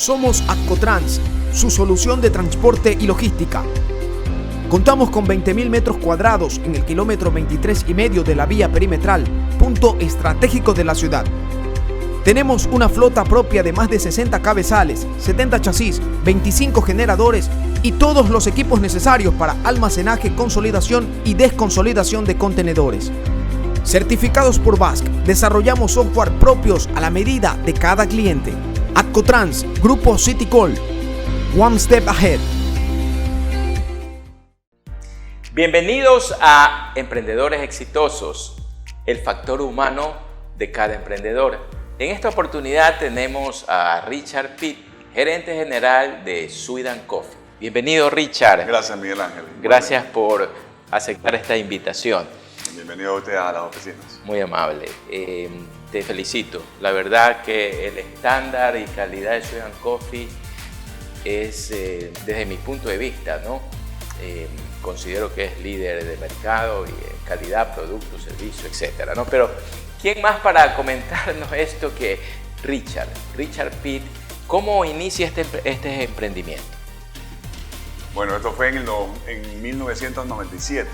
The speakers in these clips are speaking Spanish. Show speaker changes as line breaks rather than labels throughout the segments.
Somos Accotrans, su solución de transporte y logística. Contamos con 20.000 metros cuadrados en el kilómetro 23,5 de la vía perimetral, punto estratégico de la ciudad. Tenemos una flota propia de más de 60 cabezales, 70 chasis, 25 generadores y todos los equipos necesarios para almacenaje, consolidación y desconsolidación de contenedores. Certificados por BASC, desarrollamos software propios a la medida de cada cliente. Accotrans, Grupo Citycol, One Step Ahead.
Bienvenidos a Emprendedores Exitosos, el factor humano de cada emprendedor. En esta oportunidad tenemos a Richard Pitt, gerente general de Sweet & Coffee. Bienvenido, Richard.
Gracias, Miguel Ángel.
Gracias por aceptar esta invitación.
Bienvenido a usted a las oficinas.
Muy amable. Te felicito. La verdad que el estándar y calidad de Sweet & Coffee es, desde mi punto de vista, ¿no? Considero que es líder de mercado y en calidad, producto, servicio, etcétera, ¿no? Pero ¿quién más para comentarnos esto que Richard Pitt? ¿Cómo inicia este emprendimiento?
Bueno, esto fue en 1997.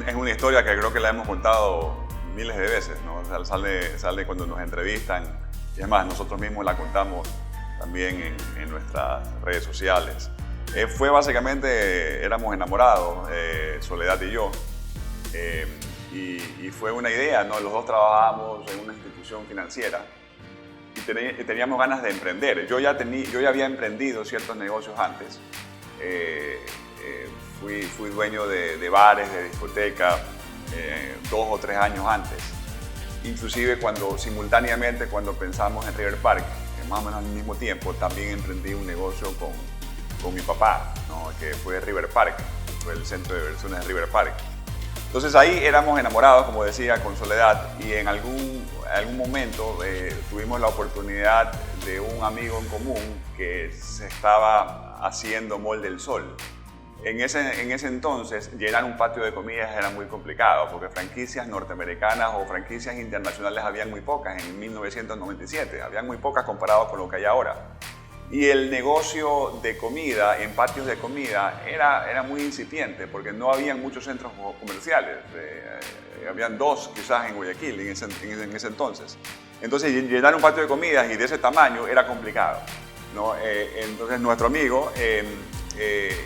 Es una historia que creo que la hemos contado miles de veces, ¿no? O sea, sale cuando nos entrevistan y además nosotros mismos la contamos también en nuestras redes sociales. Fue básicamente, éramos enamorados, Soledad y yo, y fue una idea, ¿no? Los dos trabajábamos en una institución financiera y teníamos ganas de emprender. Yo ya había emprendido ciertos negocios antes. Fui dueño de bares, de discoteca, 2 o 3 años antes. Inclusive simultáneamente cuando pensamos en River Park, más o menos al mismo tiempo, también emprendí un negocio con mi papá, ¿no? Que fue River Park, fue el centro de diversiones de River Park. Entonces ahí éramos enamorados, como decía, con Soledad, y en algún momento tuvimos la oportunidad de un amigo en común que se estaba haciendo Molde del Sol. En ese entonces, llenar un patio de comidas era muy complicado, porque franquicias norteamericanas o franquicias internacionales habían muy pocas en 1997, habían muy pocas comparado con lo que hay ahora. Y el negocio de comida, en patios de comida, era muy incipiente, porque no habían muchos centros comerciales. Habían 2 quizás en Guayaquil en ese entonces. Entonces, llenar un patio de comidas y de ese tamaño era complicado, ¿no? Entonces, nuestro amigo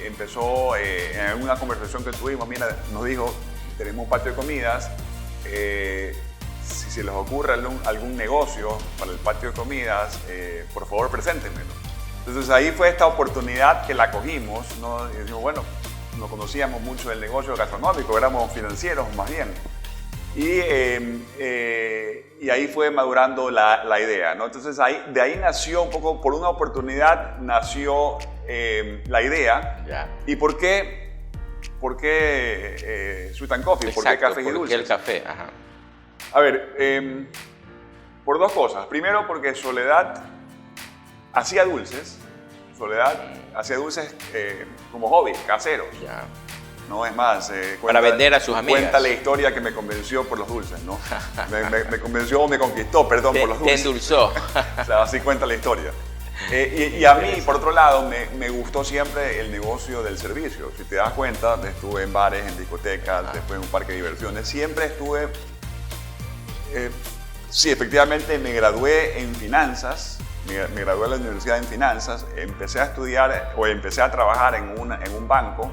empezó en una conversación que tuvimos, nos dijo, tenemos un patio de comidas, si se les ocurre algún negocio para el patio de comidas, por favor preséntenmelo. Entonces ahí fue esta oportunidad que la cogimos, ¿no? Y dijimos, bueno, no conocíamos mucho del negocio gastronómico, éramos financieros más bien. Y ahí fue madurando la idea, ¿no? Entonces de ahí nació un poco, por una oportunidad nació la idea. Ya. ¿Y por qué Sweet & Coffee?
Exacto,
¿por qué café y dulces?
¿Por qué el café? Ajá.
A ver, por 2 cosas. Primero, porque Soledad hacía dulces. Hacía dulces como hobby, caseros. Ya. No es más,
para vender a sus amigas.
Cuenta la historia que me convenció por los dulces, ¿no? me convenció o me conquistó, perdón, por los dulces.
Te endulzó.
O sea, así cuenta la historia. Y a mí, por otro lado, me gustó siempre el negocio del servicio. Si te das cuenta, estuve en bares, en discotecas, después en un parque de diversiones. Siempre estuve... sí, efectivamente me gradué en finanzas. Me gradué de la universidad en finanzas. Empecé a estudiar o empecé a trabajar en un banco.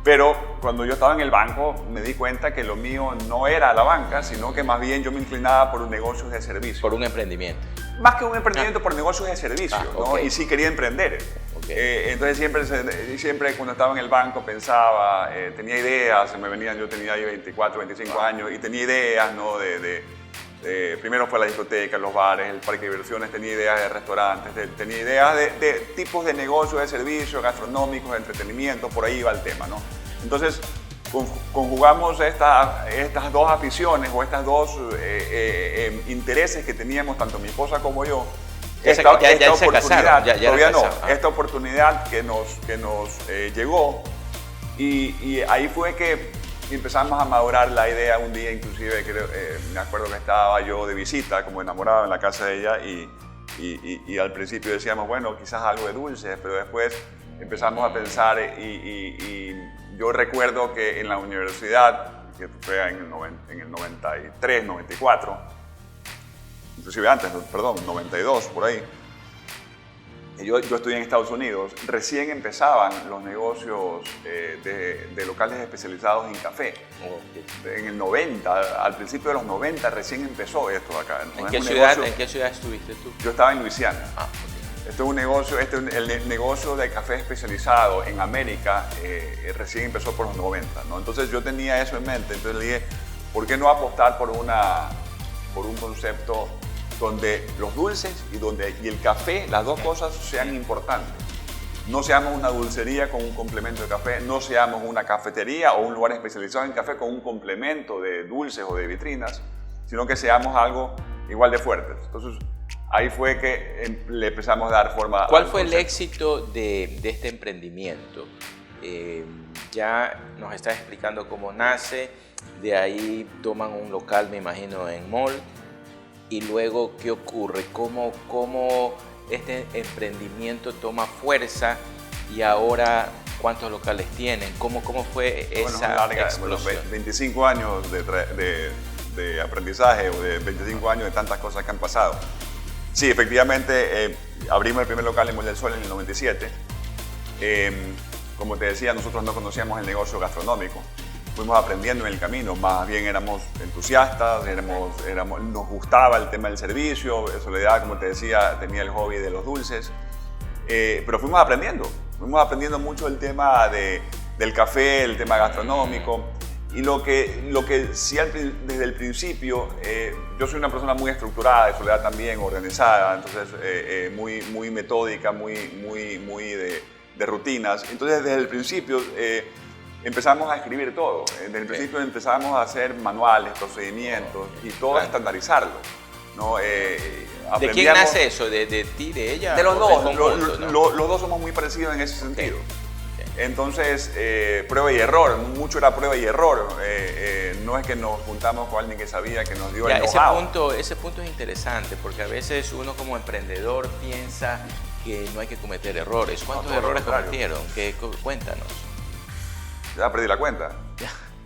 Pero cuando yo estaba en el banco me di cuenta que lo mío no era la banca, sino que más bien yo me inclinaba por negocios de servicio.
Por un emprendimiento.
Más que un emprendimiento, por negocios de servicio, ¿no?
Okay.
Y sí quería emprender. Okay. Entonces siempre cuando estaba en el banco pensaba, tenía ideas, yo tenía ahí 24, 25 años y tenía ideas, ¿no? Primero fue la discoteca, los bares, el parque de diversiones, tenía ideas de restaurantes, tenía ideas de tipos de negocios de servicio, gastronómicos, de entretenimiento, por ahí iba el tema, ¿no? Entonces, conjugamos estas 2 aficiones o estas 2 intereses que teníamos, tanto mi esposa como yo. Esta oportunidad que nos llegó y ahí fue que empezamos a madurar la idea un día, inclusive me acuerdo que estaba yo de visita como enamorado en la casa de ella y Y al principio decíamos, bueno, quizás algo de dulces, pero después empezamos a pensar y yo recuerdo que en la universidad, que fue en el 93, 94, inclusive antes, perdón, 92, por ahí, yo estudié en Estados Unidos, recién empezaban los negocios de locales especializados en café. En el 90, al principio de los 90, recién empezó esto acá.
¿En qué ciudad estuviste tú?
Yo estaba en Luisiana.
Okay.
Este es un negocio, el negocio de café especializado en América recién empezó por los 90, ¿no? Entonces yo tenía eso en mente, entonces le dije, ¿por qué no apostar por un concepto donde los dulces y el café, las dos cosas sean importantes? No seamos una dulcería con un complemento de café, no seamos una cafetería o un lugar especializado en café con un complemento de dulces o de vitrinas, sino que seamos algo igual de fuertes. Entonces, ahí fue que le empezamos a dar forma.
¿Cuál fue el éxito de este emprendimiento? Ya nos estás explicando cómo nace, de ahí toman un local, me imagino, en Mall, y luego, ¿qué ocurre? ¿Cómo este emprendimiento toma fuerza y ahora cuántos locales tienen? ¿Cómo fue esa explosión?
Bueno, 25 años de aprendizaje, o de 25 años de tantas cosas que han pasado. Sí, efectivamente, abrimos el primer local en Mall del Sol en el 97. Como te decía, nosotros no conocíamos el negocio gastronómico. Fuimos aprendiendo en el camino, más bien éramos entusiastas, nos gustaba el tema del servicio, Soledad, como te decía, tenía el hobby de los dulces, pero fuimos aprendiendo mucho el tema del café, el tema gastronómico, y lo que sí desde el principio, yo soy una persona muy estructurada, Soledad también, organizada, entonces muy metódica, muy de rutinas, entonces desde el principio empezamos a escribir todo. Desde el principio empezamos a hacer manuales, procedimientos y todo a estandarizarlo, ¿no?
¿De quién nace eso? ¿De ti, de ella?
De los dos.
¿no?
Los dos somos muy parecidos en ese sentido. Entonces, prueba y error. Mucho era prueba y error. No es que nos juntamos con alguien que sabía, que nos dio el know-how.
Ese punto es interesante porque a veces uno como emprendedor piensa que no hay que cometer errores. ¿Cuántos errores cometieron? Cuéntanos.
Ya perdí la cuenta.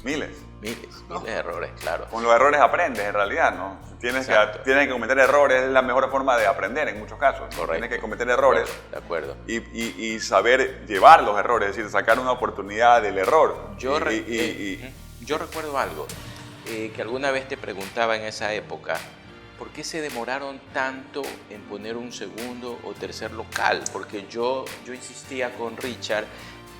Miles
de errores, claro.
Con los errores aprendes en realidad, ¿no? Tienes que cometer errores, es la mejor forma de aprender en muchos casos.
Correcto.
Tienes que cometer errores.
De acuerdo.
Y saber llevar los errores, es decir, sacar una oportunidad del error.
Yo recuerdo algo, que alguna vez te preguntaba en esa época, ¿por qué se demoraron tanto en poner un segundo o tercer local? Porque yo insistía con Richard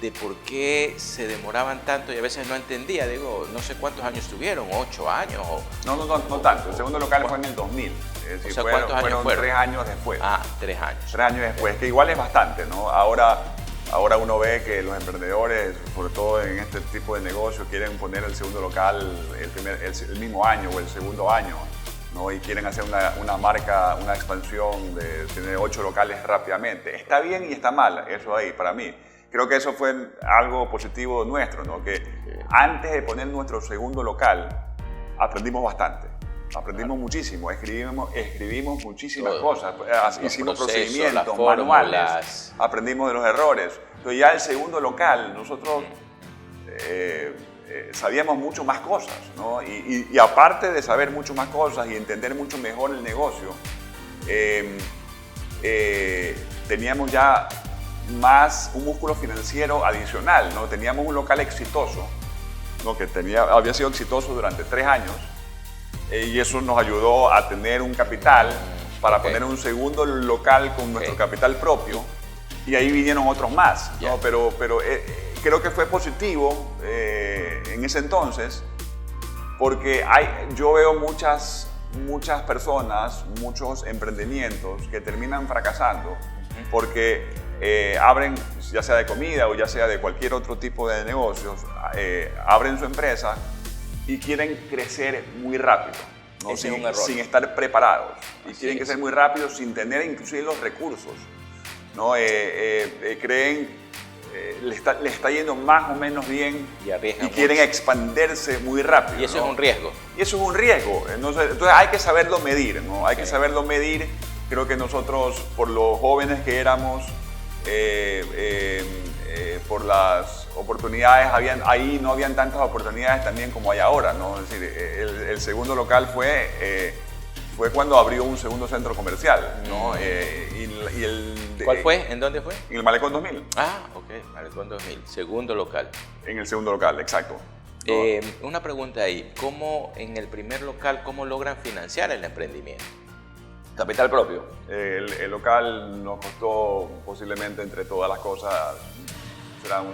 de por qué se demoraban tanto y a veces no entendía. Digo, no sé cuántos años tuvieron, 8 años.
No tanto. El segundo local fue en el 2000. Es decir,
¿cuántos años fueron?
3 años después.
3 años.
3 años después, que igual es bastante, ¿no? Ahora uno ve que los emprendedores, sobre todo en este tipo de negocios, quieren poner el segundo local el mismo año o el segundo año, ¿no? Y quieren hacer una marca, una expansión de tener 8 locales rápidamente. Está bien y está mal, eso ahí, para mí. Creo que eso fue algo positivo nuestro, ¿no? Que antes de poner nuestro segundo local, aprendimos bastante. Aprendimos muchísimo, escribimos muchísimas cosas, hicimos procedimientos, manuales, aprendimos de los errores. Entonces ya el segundo local, nosotros sabíamos mucho más cosas, ¿no? Y aparte de saber mucho más cosas y entender mucho mejor el negocio, teníamos ya un músculo financiero adicional, ¿no? Teníamos un local exitoso, ¿no? Que había sido exitoso durante 3 años y eso nos ayudó a tener un capital para poner un segundo local con nuestro capital propio y ahí vinieron otros más, ¿no? Pero creo que fue positivo en ese entonces porque yo veo muchas personas, muchos emprendimientos que terminan fracasando porque abren, ya sea de comida o ya sea de cualquier otro tipo de negocios, abren su empresa y quieren crecer muy rápido, ¿no? sin estar preparados. Y quieren crecer muy rápido sin tener inclusive los recursos, ¿no? Creen, le está yendo más o menos bien y quieren expandirse muy rápido.
Y eso es un riesgo.
Y eso es un riesgo. Entonces hay que saberlo medir, ¿no? Hay que saberlo medir. creo que nosotros, por los jóvenes que éramos, por las oportunidades, ahí no habían tantas oportunidades también como hay ahora, ¿no? Es decir, el segundo local fue cuando abrió un segundo centro comercial, ¿no?
¿Cuál fue? ¿En dónde fue?
En el Malecón 2000.
Ah, ok, Malecón 2000, segundo local.
En el segundo local, exacto.
Una pregunta ahí, ¿cómo en el primer local, cómo logran financiar el emprendimiento?
Capital propio. El local nos costó posiblemente entre todas las cosas, serán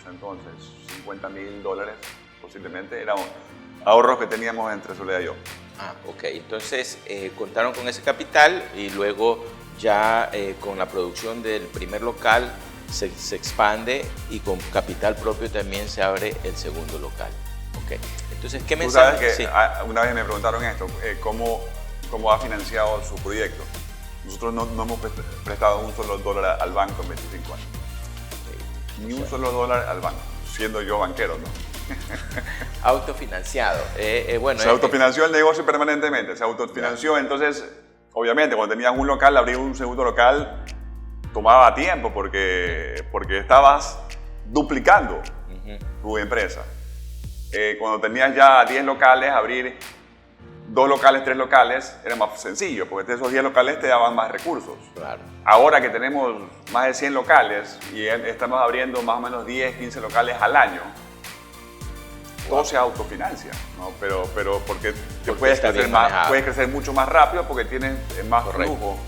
entonces $50,000 posiblemente, eran ahorros que teníamos entre Soledad y yo.
Ah, ok, entonces contaron con ese capital y luego ya con la producción del primer local se expande y con capital propio también se abre el segundo local. Ok, entonces, ¿qué mensaje?
Tú sabes que una vez me preguntaron esto, ¿cómo ha financiado su proyecto? Nosotros no hemos prestado un solo dólar al banco en 25 años. Ni un solo dólar al banco, siendo yo banquero, ¿no?
Autofinanciado. Bueno,
se autofinanció el negocio permanentemente, se autofinanció. Entonces, obviamente, cuando tenías un local, abrir un segundo local tomaba tiempo porque estabas duplicando tu empresa. Cuando tenías ya 10 locales, abrir 2 locales, 3 locales, era más sencillo, porque esos 10 locales te daban más recursos.
Claro.
Ahora que tenemos más de 100 locales y estamos abriendo más o menos 10, 15 locales al año, todo se autofinancia, ¿no? Pero porque puedes crecer mucho más rápido porque tienes más flujo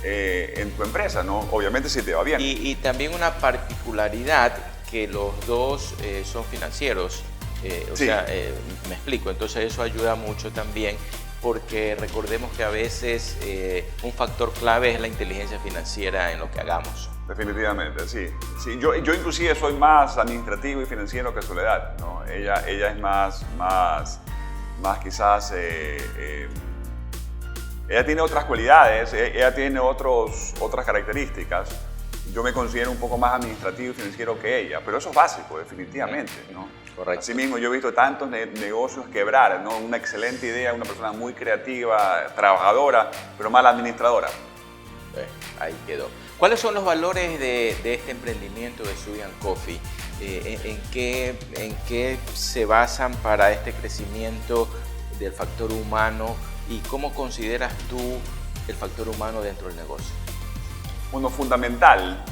en tu empresa, ¿no? Obviamente si te va bien.
Y también una particularidad que los dos son financieros.
Sí.
Me explico, entonces eso ayuda mucho también porque recordemos que a veces un factor clave es la inteligencia financiera en lo que hagamos.
Definitivamente, sí. Yo inclusive soy más administrativo y financiero que Soledad, ¿no? Ella es más quizás, ella tiene otras cualidades, ella tiene otras características. Yo me considero un poco más administrativo y financiero que ella, pero eso es básico, definitivamente, ¿no?
Correcto.
Asimismo, yo he visto tantos negocios quebrar, ¿no? Una excelente idea, una persona muy creativa, trabajadora, pero mal administradora.
Ahí quedó. ¿Cuáles son los valores de este emprendimiento de Suyan Coffee? ¿En qué se basan para este crecimiento del factor humano y cómo consideras tú el factor humano dentro del negocio?
Bueno, fundamental,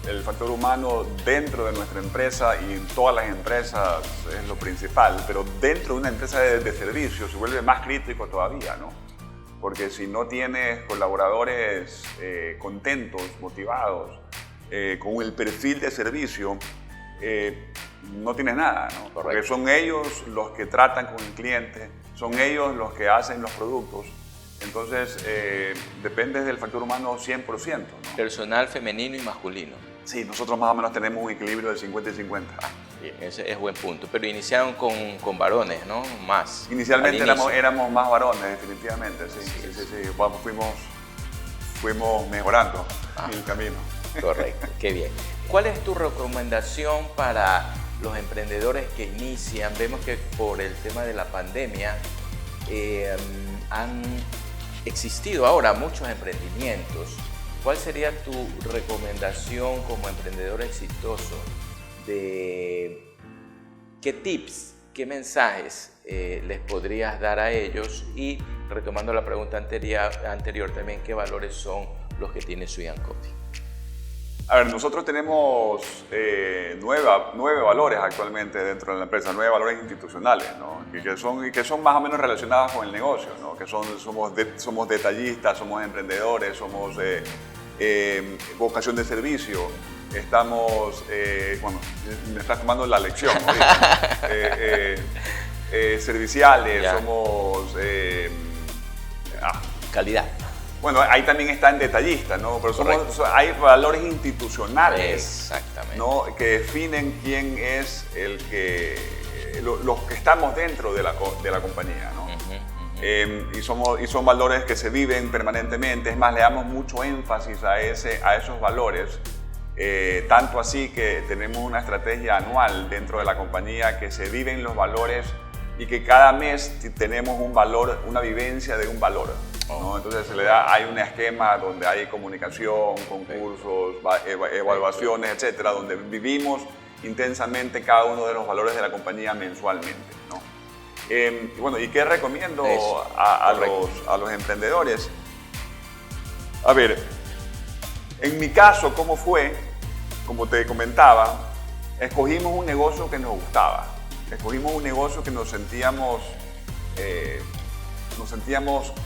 el factor humano dentro de nuestra empresa y en todas las empresas es lo principal, pero dentro de una empresa de servicios se vuelve más crítico todavía, ¿no? Porque si no tienes colaboradores contentos, motivados, con el perfil de servicio, no tienes nada, ¿no? Porque son ellos los que tratan con el cliente, son ellos los que hacen los productos. Entonces, depende del factor humano 100%, ¿no?
Personal femenino y masculino.
Sí, nosotros más o menos tenemos un equilibrio de 50 y 50.
Bien, ese es buen punto. Pero iniciaron con varones, ¿no? Más.
Inicialmente éramos más varones, definitivamente, sí. Vamos, fuimos mejorando el camino.
Correcto, qué bien. ¿Cuál es tu recomendación para los emprendedores que inician? Vemos que por el tema de la pandemia han existido ahora muchos emprendimientos. ¿Cuál sería tu recomendación como emprendedor exitoso? ¿De qué tips, qué mensajes les podrías dar a ellos? Y retomando la pregunta anterior también, ¿qué valores son los que tiene Suyan Coffee?
A ver, nosotros tenemos 9 valores actualmente dentro de la empresa, 9 valores institucionales, ¿no? que son más o menos relacionados con el negocio, ¿no? Que somos detallistas, somos emprendedores, somos vocación de servicio, estamos, bueno, me estás tomando la lección, serviciales,
ya.
Somos...
Calidad.
Bueno, ahí también están detallistas, ¿no? Pero hay valores institucionales,
exactamente,
¿no? Que definen quién es los que estamos dentro de la compañía, ¿no? Y son valores que se viven permanentemente. Es más, le damos mucho énfasis a esos valores, tanto así que tenemos una estrategia anual dentro de la compañía que se viven los valores y que cada mes tenemos un valor, una vivencia de un valor. ¿no? Entonces hay un esquema donde hay comunicación, concursos, evaluaciones, etcétera, donde vivimos intensamente cada uno de los valores de la compañía mensualmente, ¿no? Y bueno, ¿y qué recomiendo a los emprendedores? A ver, en mi caso, ¿cómo fue? Como te comentaba, escogimos un negocio que nos gustaba. Escogimos un negocio que nos sentíamos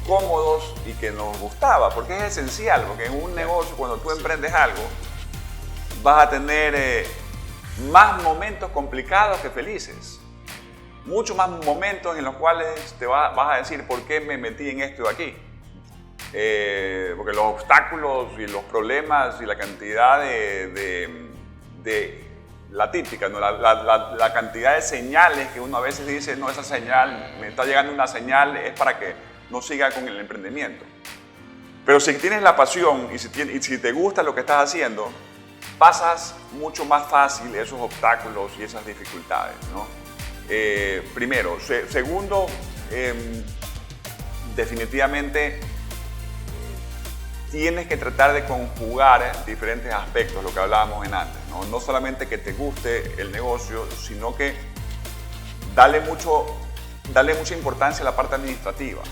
cómodos y que nos gustaba, porque es esencial, porque en un negocio, cuando tú emprendes algo, vas a tener más momentos complicados que felices. Muchos más momentos en los cuales vas a decir, ¿por qué me metí en esto de aquí? Porque los obstáculos y los problemas y la cantidad la típica, ¿no? la cantidad de señales que uno a veces dice, no, esa señal, me está llegando una señal, es para que no siga con el emprendimiento. Pero si tienes la pasión y si te gusta lo que estás haciendo, pasas mucho más fácil esos obstáculos y esas dificultades, ¿no? Primero. Segundo, definitivamente tienes que tratar de conjugar diferentes aspectos, lo que hablábamos antes, ¿no? No solamente que te guste el negocio, sino que dale mucha importancia a la parte administrativa.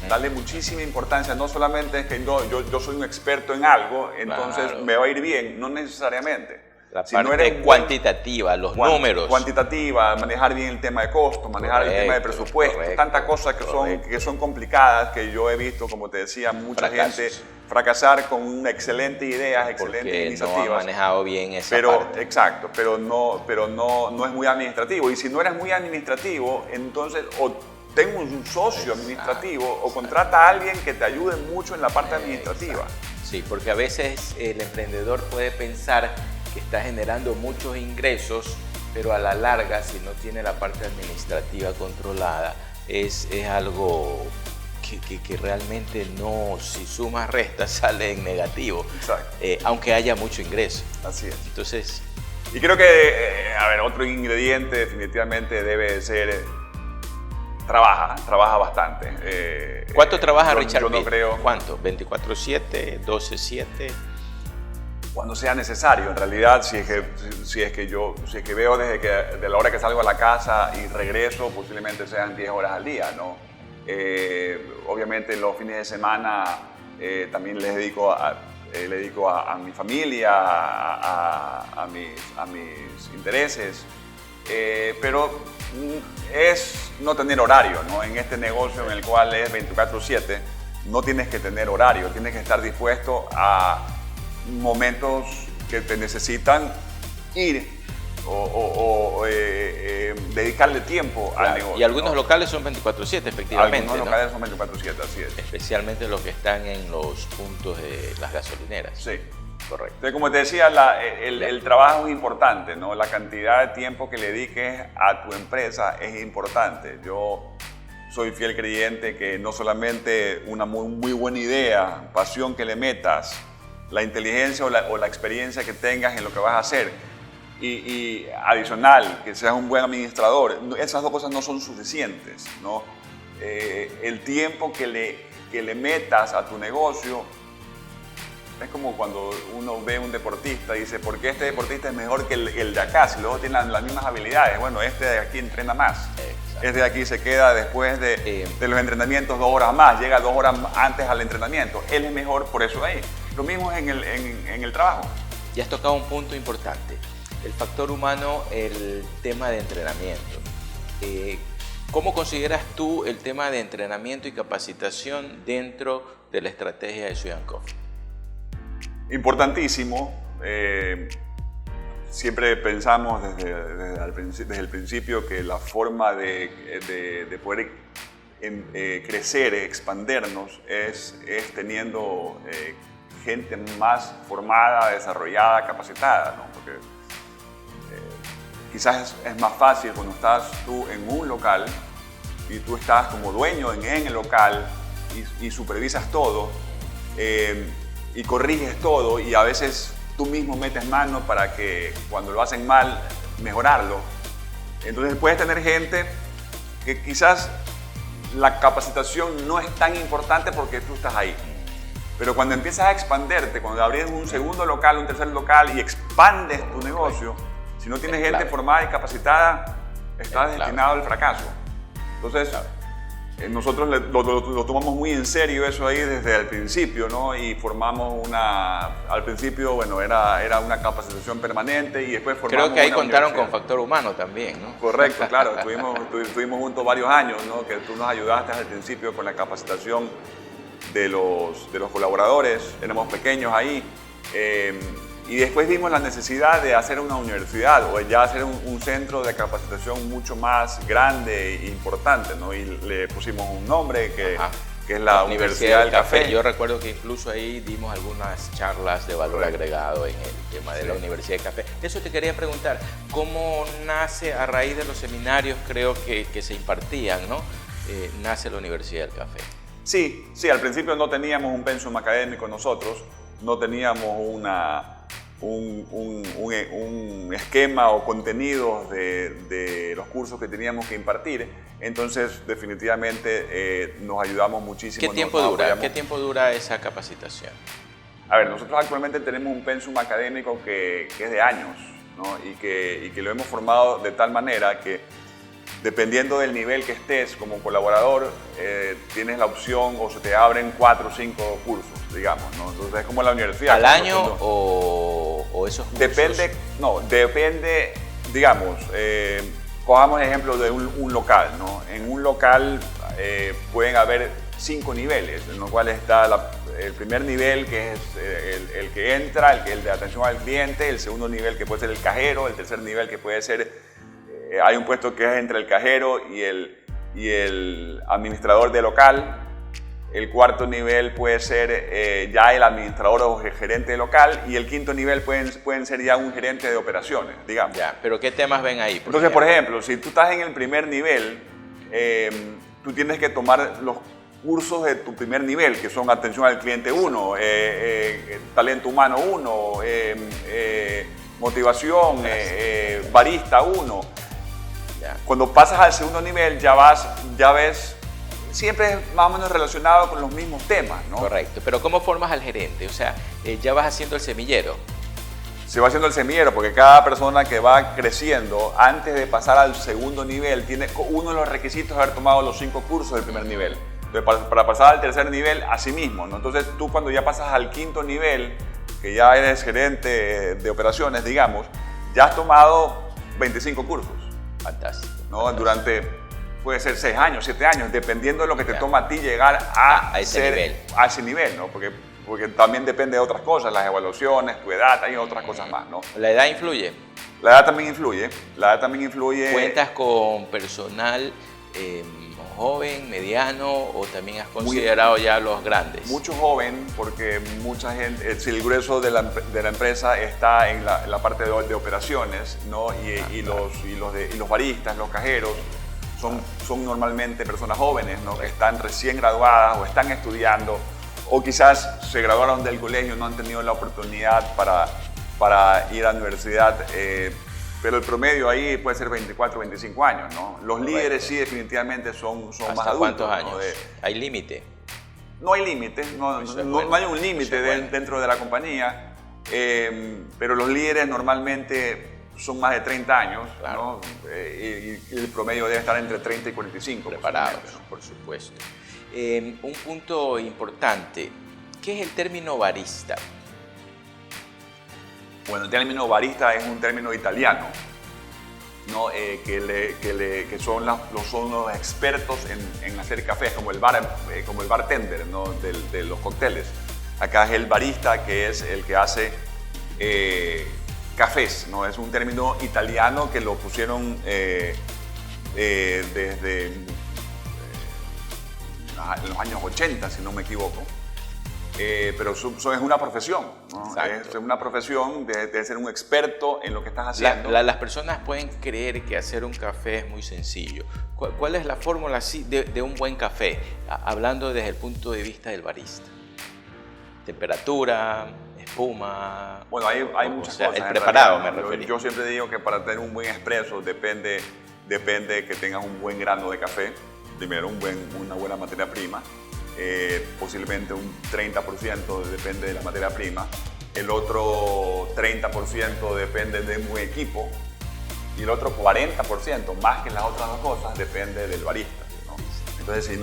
Dale muchísima importancia, no solamente es que yo soy un experto en algo, entonces claro, me va a ir bien, no necesariamente.
La parte cuantitativa, los números.
Cuantitativa, manejar bien el tema de costos, manejar el tema de presupuesto, tantas cosas que son complicadas, que yo he visto, como te decía, mucha gente fracasar con excelentes ideas, excelentes iniciativas.
No ha manejado bien esa parte.
Exacto, pero no es muy administrativo. Y si no eres muy administrativo, entonces ten un socio administrativo o contrata a alguien que te ayude mucho en la parte administrativa.
Sí, porque a veces el emprendedor puede pensar que está generando muchos ingresos, pero a la larga, si no tiene la parte administrativa controlada, es algo que realmente no, si sumas restas, sale en negativo.
Exacto.
Aunque haya mucho ingreso.
Así es.
Entonces,
y creo que, otro ingrediente definitivamente debe ser trabaja bastante.
¿Cuánto trabaja Richard
Pitt? Yo no creo.
¿Cuánto? ¿24/7? ¿12/7?
Cuando sea necesario. En realidad, si es que veo de la hora que salgo a la casa y regreso, posiblemente sean 10 horas al día, ¿no? Obviamente los fines de semana también le dedico a mi familia, a mis intereses, pero es no tener horario, ¿no? En este negocio en el cual es 24/7, no tienes que tener horario, tienes que estar dispuesto a momentos que te necesitan ir o dedicarle tiempo al negocio.
Y algunos locales son 24/7, efectivamente.
Algunos locales son 24/7, así es.
Especialmente los que están en los puntos de las gasolineras.
Sí.
Correcto.
Entonces, como te decía, el trabajo es importante, ¿no? La cantidad de tiempo que le dediques a tu empresa es importante. Yo soy fiel creyente que no solamente una muy buena idea, pasión que le metas, la inteligencia o la experiencia que tengas en lo que vas a hacer y adicional, que seas un buen administrador, esas dos cosas no son suficientes, ¿no? El tiempo que le metas a tu negocio es como cuando uno ve a un deportista y dice, ¿por qué este deportista es mejor que el de acá? Si luego tienen las mismas habilidades. Bueno, este de aquí entrena más. Exacto. Este de aquí se queda después de los entrenamientos 2 horas más, llega 2 horas antes al entrenamiento. Él es mejor por eso ahí. Lo mismo es en el trabajo.
Ya has tocado un punto importante, el factor humano, el tema de entrenamiento. ¿Cómo consideras tú el tema de entrenamiento y capacitación dentro de la estrategia de Sweet & Coffee?
Importantísimo. Siempre pensamos desde el principio que la forma de poder crecer, expandernos, es teniendo gente más formada, desarrollada, capacitada, ¿no? Porque quizás es más fácil cuando estás tú en un local y tú estás como dueño en el local y supervisas todo y corriges todo, y a veces tú mismo metes mano para que cuando lo hacen mal, mejorarlo. Entonces puedes tener gente que quizás la capacitación no es tan importante porque tú estás ahí. Pero cuando empiezas a expanderte, cuando abres un segundo local, un tercer local y expandes tu negocio, si no tienes gente formada y capacitada, estás destinado al fracaso. Entonces, nosotros lo tomamos muy en serio eso ahí desde el principio, ¿no? Y formamos al principio, bueno, era una capacitación permanente y después formamos
Creo que ahí
una
contaron con
universidad.
factor humano también, ¿no?
Correcto, claro. Estuvimos juntos varios años, ¿no? Que tú nos ayudaste al principio con la capacitación de los colaboradores. Éramos pequeños ahí. Y después vimos la necesidad de hacer una universidad o ya hacer un centro de capacitación mucho más grande e importante, ¿no? Y le pusimos un nombre que es la Universidad del Café.
Yo recuerdo que incluso ahí dimos algunas charlas de valor agregado en el tema de la Universidad del Café. Eso te quería preguntar, ¿cómo nace a raíz de los seminarios, creo que se impartían, ¿no? Nace la Universidad del Café?
Sí, al principio no teníamos un pensum académico nosotros, no teníamos un esquema o contenidos de los cursos que teníamos que impartir, entonces definitivamente nos ayudamos muchísimo.
¿Qué tiempo dura esa capacitación?
A ver, nosotros actualmente tenemos un pensum académico que es de años, ¿no? y que lo hemos formado de tal manera que dependiendo del nivel que estés como colaborador, tienes la opción o se te abren 4 o 5 cursos, digamos, ¿no? Entonces es como la universidad.
¿Al año o esos cursos?
Depende, digamos, cojamos el ejemplo de un local, ¿no? En un local pueden haber 5 niveles, en los cuales está el primer nivel, que es el que entra, el de atención al cliente, el segundo nivel que puede ser el cajero, el tercer nivel que puede ser hay un puesto que es entre el cajero y el administrador de local. El cuarto nivel puede ser ya el administrador o el gerente de local. Y el quinto nivel pueden ser ya un gerente de operaciones, digamos.
Ya, pero ¿qué temas ven ahí?
Entonces, por ejemplo, si tú estás en el primer nivel, tú tienes que tomar los cursos de tu primer nivel, que son atención al cliente 1, talento humano 1, motivación, barista 1. Cuando pasas al segundo nivel ya ves, siempre es más o menos relacionado con los mismos temas, ¿no?
Correcto, pero ¿cómo formas al gerente? O sea, ya vas haciendo el semillero.
Se va haciendo el semillero porque cada persona que va creciendo, antes de pasar al segundo nivel, tiene uno de los requisitos de haber tomado los 5 cursos del primer nivel. Entonces, para pasar al tercer nivel, así mismo, ¿no? Entonces tú cuando ya pasas al quinto nivel, que ya eres gerente de operaciones, digamos, ya has tomado 25 cursos.
Fantástico.
¿No? Durante, puede ser 6 años, 7 años, dependiendo de lo que te toma a ti llegar a ese nivel, ¿no? Porque también depende de otras cosas, las evaluaciones, tu edad, hay otras cosas más, ¿no?
¿La edad influye?
La edad también influye.
¿Cuentas con personal joven, mediano o también has considerado ya los grandes?
Mucho joven, porque mucha gente, si el grueso de la empresa está en la parte de operaciones, ¿no? Y los baristas, los cajeros, son normalmente personas jóvenes, ¿no? Que están recién graduadas o están estudiando o quizás se graduaron del colegio, no han tenido la oportunidad para ir a la universidad. Pero el promedio ahí puede ser 24, 25 años, ¿no? Los líderes sí definitivamente son más adultos.
¿Hasta cuántos años?
¿No?
¿Hay límite?
No hay límite, no hay un límite dentro de la compañía, pero los líderes normalmente son más de 30 años, claro, ¿no? Y el promedio debe estar entre 30 y 45.
Preparados, por supuesto. Un punto importante, ¿qué es el término barista?
Bueno, el término barista es un término italiano, ¿no? Que son los expertos en hacer cafés, como el bartender, ¿no? de los cócteles. Acá es el barista, que es el que hace cafés, ¿no? Es un término italiano que lo pusieron desde los años 80, si no me equivoco. Pero eso es una profesión, ¿no? Es una profesión de ser un experto en lo que estás haciendo.
Las personas pueden creer que hacer un café es muy sencillo. ¿Cuál es la fórmula de un buen café? Hablando desde el punto de vista del barista. Temperatura, espuma.
Bueno, hay muchas cosas.
El preparado, me refiero.
Yo siempre digo que para tener un buen expreso depende que tengas un buen grano de café. primero, una buena materia prima, posiblemente un 30% depende de la materia prima, el otro 30% depende de un equipo y el otro 40%, más que las otras dos cosas, depende del barista, ¿no? Entonces,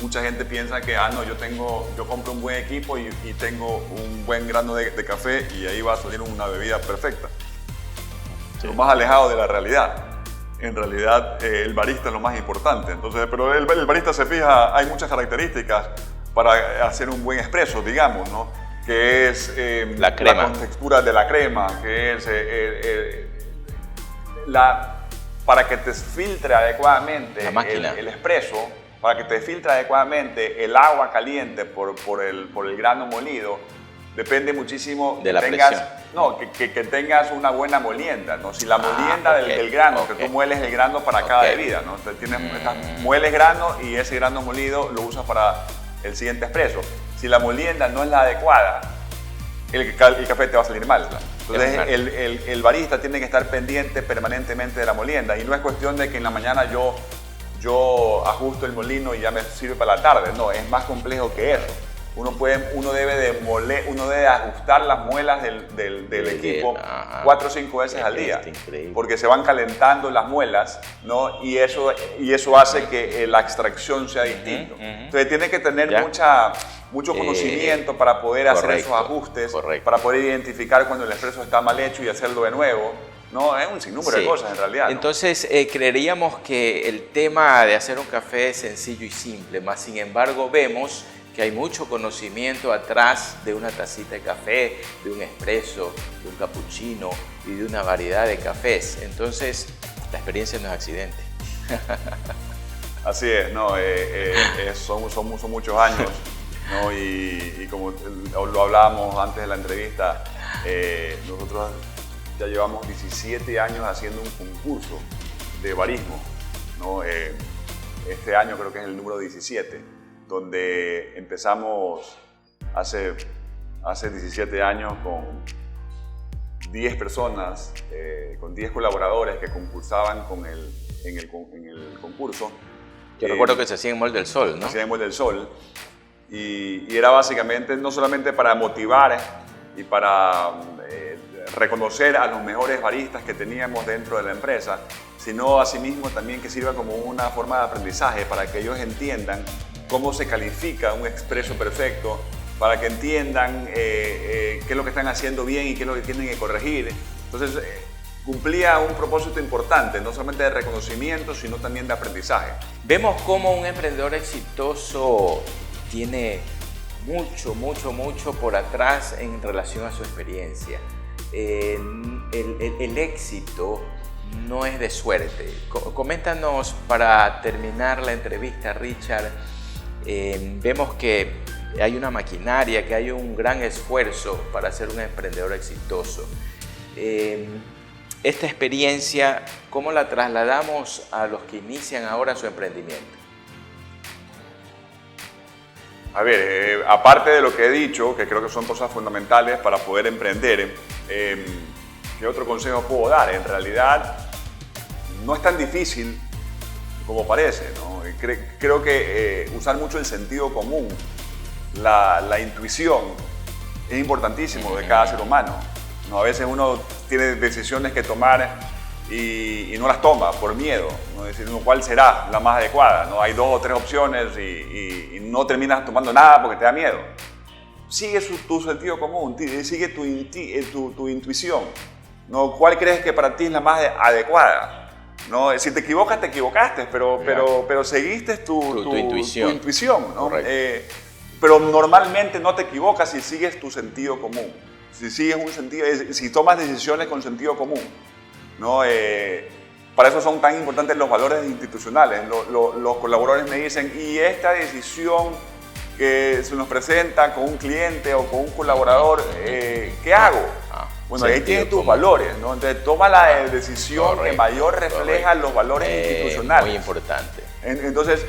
mucha gente piensa que no, yo compro un buen equipo y tengo un buen grano de café y ahí va a salir una bebida perfecta. Sí. Lo más alejado de la realidad. En realidad, el barista es lo más importante. Entonces, pero el barista se fija, hay muchas características para hacer un buen espresso, digamos, ¿no? Que es
la
contextura de la crema, que es para que te filtre adecuadamente el espresso, para que te filtre adecuadamente el agua caliente por el grano molido, depende muchísimo
de la presión.
Que tengas una buena molienda, ¿no? Si la molienda del grano, que tú mueles el grano para cada bebida, ¿no? Mueles grano y ese grano molido lo usas para el siguiente espresso. Si la molienda no es la adecuada, el café te va a salir mal. Entonces el barista tiene que estar pendiente permanentemente de la molienda y no es cuestión de que en la mañana yo ajusto el molino y ya me sirve para la tarde. No, es más complejo que eso. Uno debe ajustar las muelas del equipo 4 o 5 veces al día, porque se van calentando las muelas, ¿no? Y eso hace que la extracción sea distinta. Entonces tiene que tener mucho conocimiento para poder hacer esos ajustes, para poder identificar cuando el espresso está mal hecho y hacerlo de nuevo. No, es un sinnúmero de cosas en realidad, ¿no?
Entonces, creeríamos que el tema de hacer un café es sencillo y simple, más sin embargo vemos que hay mucho conocimiento atrás de una tacita de café, de un espresso, de un cappuccino y de una variedad de cafés. Entonces, la experiencia no es accidente.
Así es, ¿no? Son muchos años, ¿no? Y como lo hablábamos antes de la entrevista, nosotros ya llevamos 17 años haciendo un concurso de barismo, ¿no? Este año creo que es el número 17. Donde empezamos hace 17 años con 10 personas, con 10 colaboradores que concursaban en el concurso.
Yo recuerdo que se hacía en Mall del Sol, ¿no?
Se hacía en Mall del Sol. Y era básicamente no solamente para motivar y para reconocer a los mejores baristas que teníamos dentro de la empresa, sino asimismo también que sirva como una forma de aprendizaje para que ellos entiendan cómo se califica un expreso perfecto, para que entiendan qué es lo que están haciendo bien y qué es lo que tienen que corregir. Entonces, cumplía un propósito importante, no solamente de reconocimiento, sino también de aprendizaje.
Vemos cómo un emprendedor exitoso tiene mucho por atrás en relación a su experiencia. El éxito no es de suerte. Coméntanos para terminar la entrevista, Richard. Vemos que hay una maquinaria, que hay un gran esfuerzo para ser un emprendedor exitoso. Esta experiencia, ¿cómo la trasladamos a los que inician ahora su emprendimiento?
A ver, aparte de lo que he dicho, que creo que son cosas fundamentales para poder emprender, ¿qué otro consejo puedo dar? En realidad, no es tan difícil como parece, ¿no? Creo que usar mucho el sentido común, la intuición, es importantísimo de cada ser humano, ¿no? A veces uno tiene decisiones que tomar y no las toma por miedo, ¿no? Es decir, ¿cuál será la más adecuada? ¿No? Hay 2 o 3 opciones y no terminas tomando nada porque te da miedo. Sigue tu sentido común, sigue tu intuición, ¿no? ¿Cuál crees que para ti es la más adecuada? ¿No? Si te equivocas, te equivocaste, pero seguiste tu intuición, ¿no? Pero normalmente no te equivocas si sigues tu sentido común, si tomas decisiones con sentido común, ¿no? Para eso son tan importantes los valores institucionales. Los colaboradores me dicen, ¿y esta decisión que se nos presenta con un cliente o con un colaborador, qué hago? Bueno, ahí tienes tus valores, ¿no? Entonces toma la decisión que mayor refleja los valores institucionales.
Muy importante.
Entonces,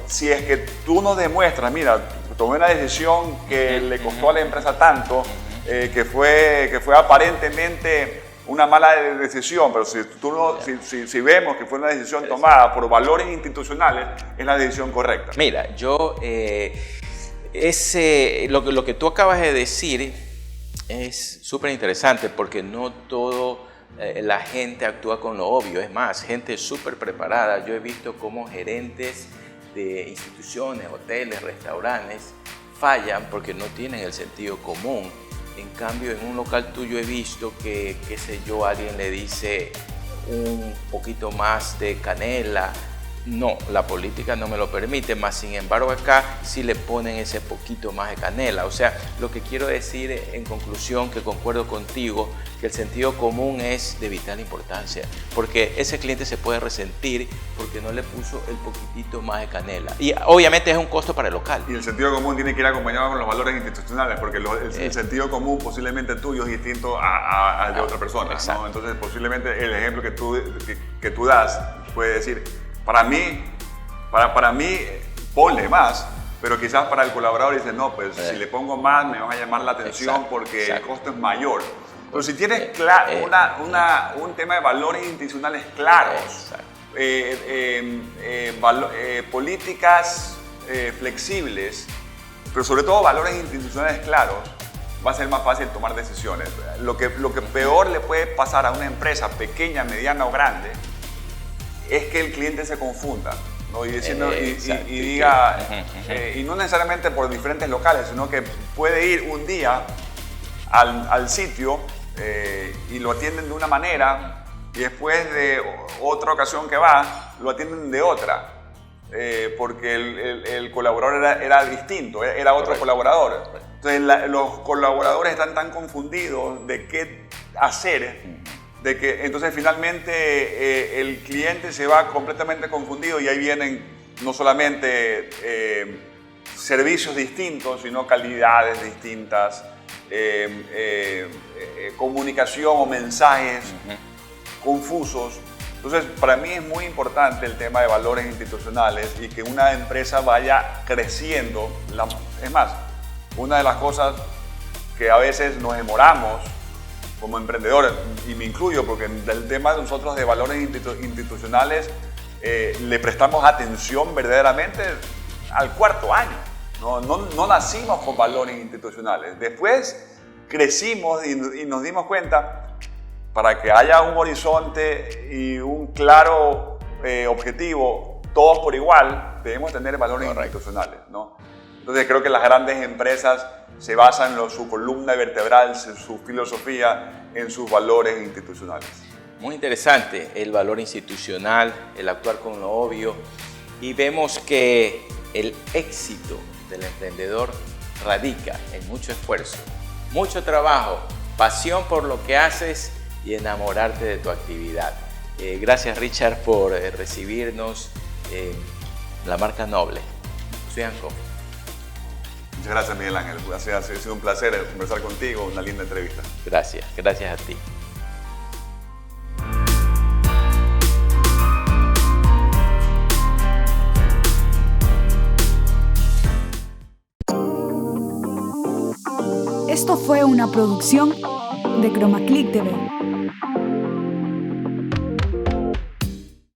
si es que tú nos demuestras, mira, tomé una decisión que le costó a la empresa tanto, que fue aparentemente una mala decisión, pero si vemos que fue una decisión tomada por valores institucionales, es la decisión correcta.
Mira, yo, lo que tú acabas de decir es súper interesante porque no todo la gente actúa con lo obvio. Es más, gente súper preparada. Yo he visto cómo gerentes de instituciones, hoteles, restaurantes fallan porque no tienen el sentido común. En cambio, en un local tuyo he visto que, qué sé yo, alguien le dice un poquito más de canela. No, la política no me lo permite, más sin embargo acá sí le ponen ese poquito más de canela. O sea, lo que quiero decir en conclusión, que concuerdo contigo, que el sentido común es de vital importancia, porque ese cliente se puede resentir porque no le puso el poquitito más de canela. Y obviamente es un costo para el local.
Y el sentido común tiene que ir acompañado con los valores institucionales, porque el sentido común posiblemente tuyo es distinto al de otra persona, ¿no? Entonces posiblemente el ejemplo que tú das puede decir, para mí, ponle más, pero quizás para el colaborador dice, no, pues si le pongo más me va a llamar la atención porque el costo es mayor. Pero si tienes un tema de valores institucionales claros, políticas flexibles, pero sobre todo valores institucionales claros, va a ser más fácil tomar decisiones. Lo que peor le puede pasar a una empresa pequeña, mediana o grande es que el cliente se confunda, ¿no? Y diga, y no necesariamente por diferentes locales, sino que puede ir un día al sitio y lo atienden de una manera y después de otra ocasión que va, lo atienden de otra, porque el colaborador era distinto, era otro colaborador. Entonces los colaboradores están tan confundidos de qué hacer, entonces finalmente el cliente se va completamente confundido y ahí vienen no solamente servicios distintos, sino calidades distintas, comunicación o mensajes confusos. Entonces para mí es muy importante el tema de valores institucionales y que una empresa vaya creciendo. Es más, una de las cosas que a veces nos demoramos como emprendedores, y me incluyo porque del tema de nosotros de valores institucionales le prestamos atención verdaderamente al cuarto año. No nacimos con valores institucionales. Después crecimos y nos dimos cuenta, para que haya un horizonte y un claro objetivo, todos por igual, debemos tener valores institucionales, ¿no? Entonces creo que las grandes empresas se basan en su columna vertebral, su filosofía, en sus valores institucionales.
Muy interesante el valor institucional, el actuar con lo obvio, y vemos que el éxito del emprendedor radica en mucho esfuerzo, mucho trabajo, pasión por lo que haces y enamorarte de tu actividad. Gracias, Richard, por recibirnos la marca Noble. Sweet & Coffee.
Muchas gracias, Miguel Ángel. Ha sido un placer conversar contigo, una linda entrevista.
Gracias a ti.
Esto fue una producción de Chroma Click TV.